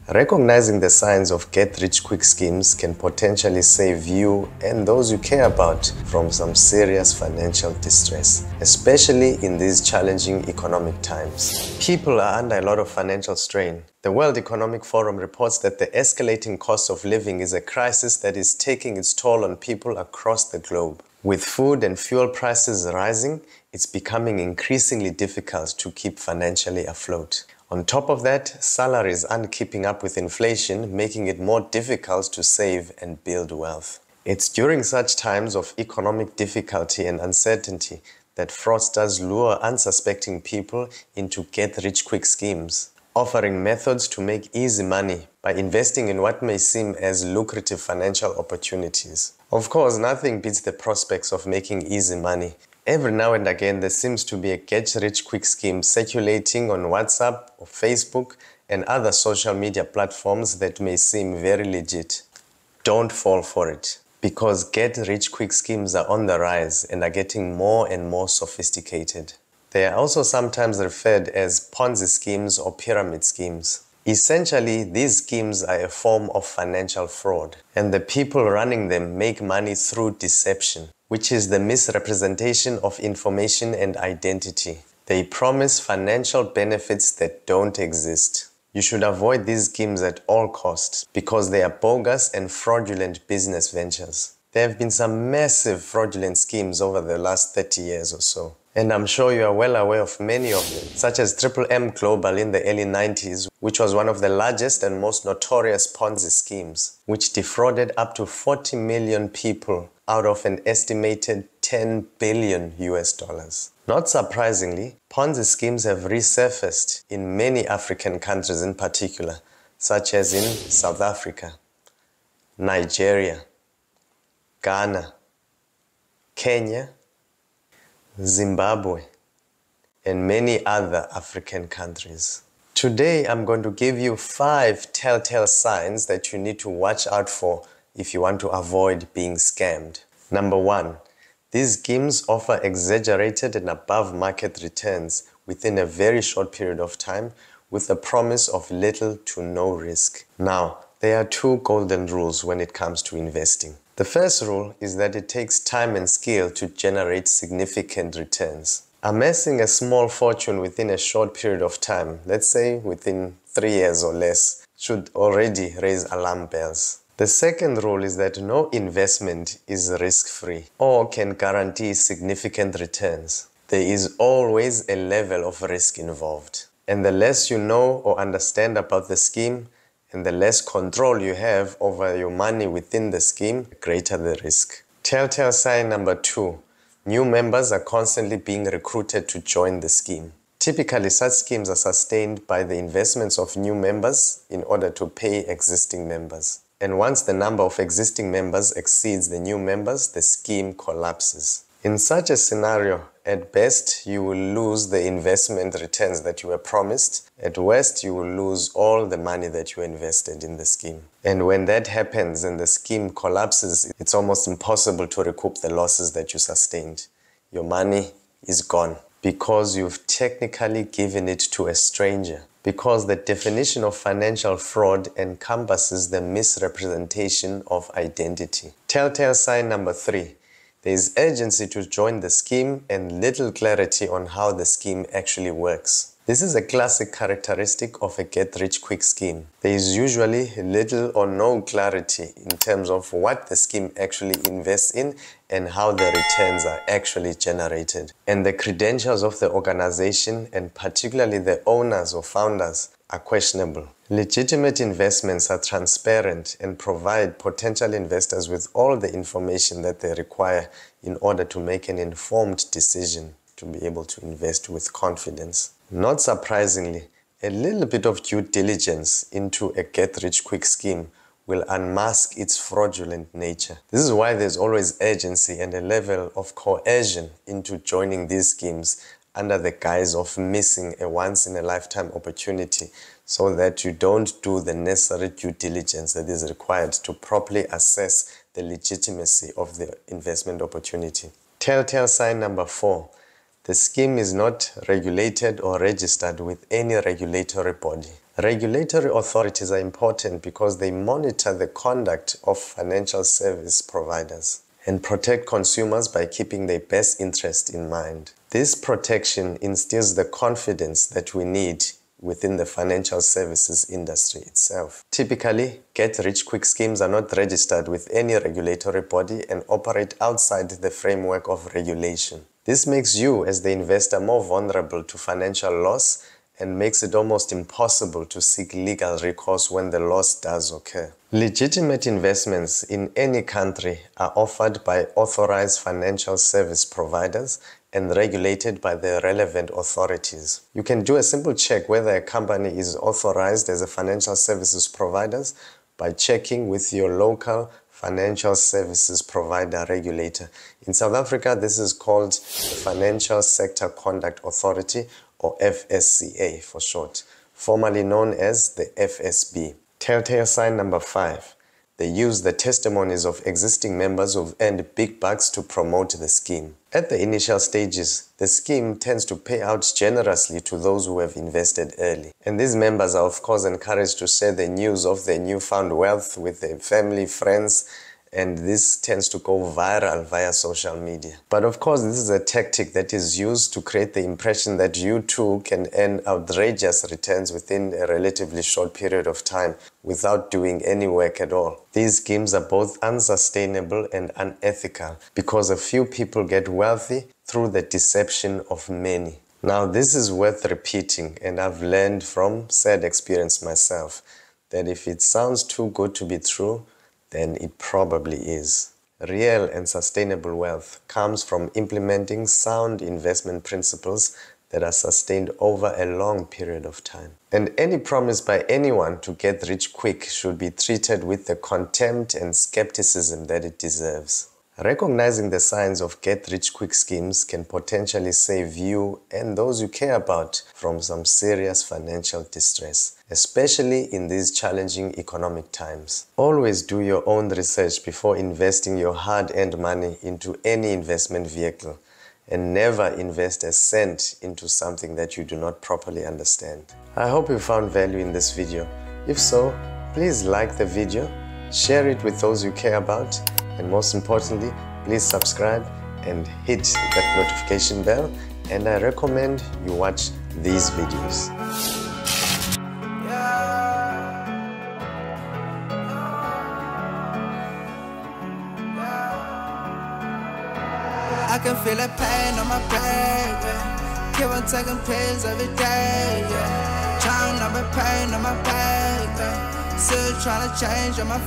Recognizing the signs of get-rich-quick schemes can potentially save you and those you care about from some serious financial distress, especially in these challenging economic times. People are under a lot of financial strain. The World Economic Forum reports that the escalating cost of living is a crisis that is taking its toll on people across the globe. With food and fuel prices rising, it's becoming increasingly difficult to keep financially afloat. On top of that, salaries aren't keeping up with inflation, making it more difficult to save and build wealth. It's during such times of economic difficulty and uncertainty that fraudsters lure unsuspecting people into get-rich-quick schemes, offering methods to make easy money by investing in what may seem as lucrative financial opportunities. Of course, nothing beats the prospects of making easy money. Every now and again, there seems to be a get-rich-quick scheme circulating on WhatsApp or Facebook and other social media platforms that may seem very legit. Don't fall for it, because get-rich-quick schemes are on the rise and are getting more and more sophisticated. They are also sometimes referred as Ponzi schemes or pyramid schemes. Essentially, these schemes are a form of financial fraud, and the people running them make money through deception, which is the misrepresentation of information and identity. They promise financial benefits that don't exist. You should avoid these schemes at all costs because they are bogus and fraudulent business ventures. There have been some massive fraudulent schemes over the last 30 years or so. And I'm sure you are well aware of many of them, such as M Global in the early 90s, which was one of the largest and most notorious Ponzi schemes, which defrauded up to 40 million people out of an estimated 10 billion US dollars. Not surprisingly, Ponzi schemes have resurfaced in many African countries in particular, such as in South Africa, Nigeria, Ghana, Kenya, Zimbabwe, and many other African countries. Today, I'm going to give you 5 telltale signs that you need to watch out for if you want to avoid being scammed. Number 1, these schemes offer exaggerated and above market returns within a very short period of time with a promise of little to no risk. Now, there are 2 golden rules when it comes to investing. The first rule is that it takes time and skill to generate significant returns. Amassing a small fortune within a short period of time, let's say within 3 years or less, should already raise alarm bells. The second rule is that no investment is risk-free or can guarantee significant returns. There is always a level of risk involved. And the less you know or understand about the scheme, and the less control you have over your money within the scheme, the greater the risk. Telltale sign number 2. New members are constantly being recruited to join the scheme. Typically, such schemes are sustained by the investments of new members in order to pay existing members. And once the number of existing members exceeds the new members, the scheme collapses. In such a scenario, at best, you will lose the investment returns that you were promised. At worst, you will lose all the money that you invested in the scheme. And when that happens and the scheme collapses, it's almost impossible to recoup the losses that you sustained. Your money is gone because you've technically given it to a stranger. Because the definition of financial fraud encompasses the misrepresentation of identity. Telltale sign number 3. There is urgency to join the scheme and little clarity on how the scheme actually works. This is a classic characteristic of a get-rich-quick scheme. There is usually little or no clarity in terms of what the scheme actually invests in and how the returns are actually generated. And the credentials of the organization, and particularly the owners or founders, are questionable. Legitimate investments are transparent and provide potential investors with all the information that they require in order to make an informed decision to be able to invest with confidence. Not surprisingly, a little bit of due diligence into a get-rich-quick scheme will unmask its fraudulent nature. This is why there's always urgency and a level of coercion into joining these schemes under the guise of missing a once-in-a-lifetime opportunity so that you don't do the necessary due diligence that is required to properly assess the legitimacy of the investment opportunity. Telltale sign number 4. The scheme is not regulated or registered with any regulatory body. Regulatory authorities are important because they monitor the conduct of financial service providers and protect consumers by keeping their best interest in mind. This protection instills the confidence that we need within the financial services industry itself. Typically, get-rich-quick schemes are not registered with any regulatory body and operate outside the framework of regulation. This makes you, as the investor, more vulnerable to financial loss and makes it almost impossible to seek legal recourse when the loss does occur. Legitimate investments in any country are offered by authorized financial service providers and regulated by the relevant authorities. You can do a simple check whether a company is authorized as a financial services provider by checking with your local financial services provider regulator. In South Africa, this is called the Financial Sector Conduct Authority, or FSCA for short, formerly known as the FSB. Telltale sign number 5. They use the testimonies of existing members who've earned big bucks to promote the scheme. At the initial stages, the scheme tends to pay out generously to those who have invested early. And these members are of course encouraged to share the news of their newfound wealth with their family, friends, and this tends to go viral via social media. But of course, this is a tactic that is used to create the impression that you too can earn outrageous returns within a relatively short period of time without doing any work at all. These schemes are both unsustainable and unethical because a few people get wealthy through the deception of many. Now, this is worth repeating, and I've learned from sad experience myself that if it sounds too good to be true, then it probably is. Real and sustainable wealth comes from implementing sound investment principles that are sustained over a long period of time. And any promise by anyone to get rich quick should be treated with the contempt and skepticism that it deserves. Recognizing the signs of get-rich-quick schemes can potentially save you and those you care about from some serious financial distress, especially in these challenging economic times. Always do your own research before investing your hard-earned money into any investment vehicle, and never invest a cent into something that you do not properly understand. I hope you found value in this video. If so, please like the video, share it with those you care about, and most importantly, please subscribe and hit that notification bell, and I recommend you watch these videos. I can feel the pain on my back, yeah. Keep on taking pills every day, yeah. Trying to numb the pain on my back, yeah. Still trying to change on my